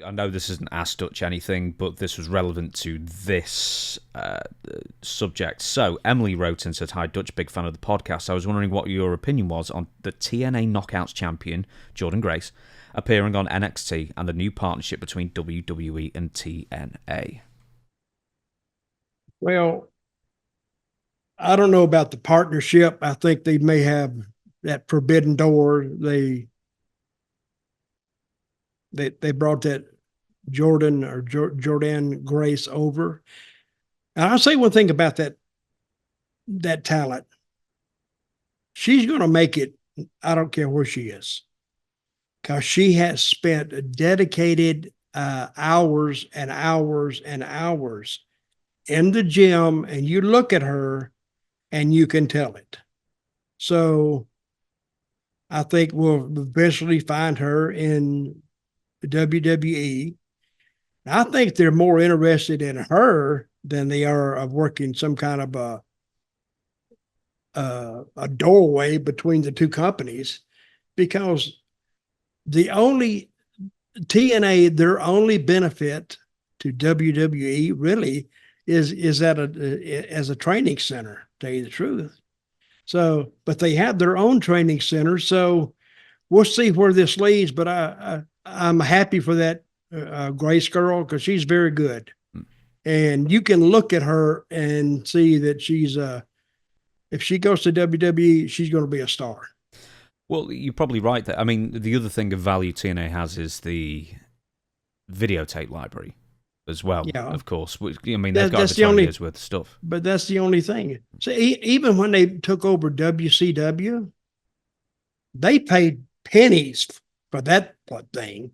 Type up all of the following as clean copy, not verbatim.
I know this isn't Ask Dutch anything, but this was relevant to this subject. So Emily wrote and said, "Hi Dutch, big fan of the podcast. I was wondering what your opinion was on the TNA Knockouts champion, Jordynne Grace, appearing on NXT and the new partnership between WWE and TNA." Well, I don't know about the partnership. I think they may have that forbidden door. They brought that Jordynne Grace over. And I'll say one thing about that talent. She's going to make it. I don't care where she is, because she has spent dedicated hours and hours and hours in the gym, and you look at her and you can tell it. So I think we'll eventually find her in the WWE. I think they're more interested in her than they are of working some kind of a doorway between the two companies, because the only TNA, their only benefit to WWE really is at as a training center, to tell you the truth. So, but they have their own training center, so we'll see where this leads. But I'm happy for that Grace girl, because she's very good, and you can look at her and see that she's if she goes to WWE, she's going to be a star. Well, you're probably right there. I mean, the other thing of value TNA has is the videotape library as well, Yeah. of course. I mean, they've got over 20 years worth of stuff. But that's the only thing. So even when they took over WCW, they paid pennies for that thing.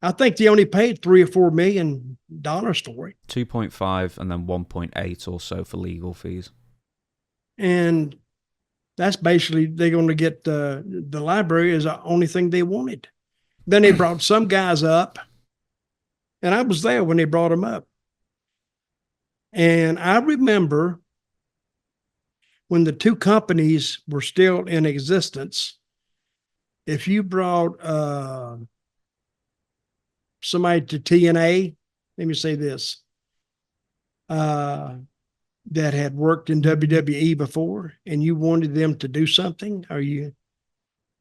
I think they only paid $3 or $4 million for it. 2.5 and then 1.8 or so for legal fees. And that's basically, they're going to get the library is the only thing they wanted. Then they brought some guys up, and I was there when they brought them up. And I remember when the two companies were still in existence, if you brought somebody to TNA, let me say this, that had worked in WWE before, and you wanted them to do something,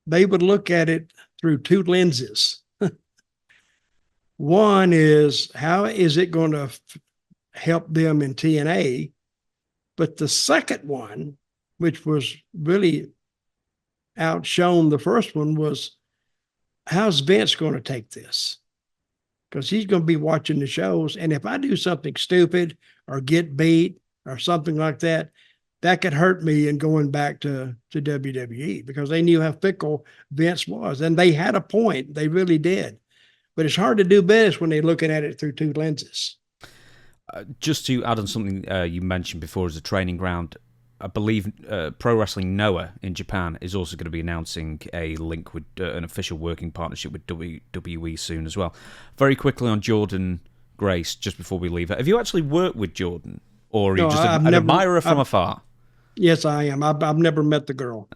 they would look at it through two lenses. One is, how is it going to help them in TNA? But the second one, which was really outshone the first one, was, how's Vince going to take this? Because he's going to be watching the shows, and if I do something stupid or get beat or something like that, that could hurt me in going back to WWE, because they knew how fickle Vince was. And they had a point. They really did. But it's hard to do business when they're looking at it through two lenses. Just to add on something you mentioned before as a training ground, I believe Pro Wrestling Noah in Japan is also going to be announcing a link with an official working partnership with WWE soon as well. Very quickly on Jordynne Grace, just before we leave her. Have you actually worked with Jordynne? Or are you just an admirer from afar? Yes, I am. I've never met the girl.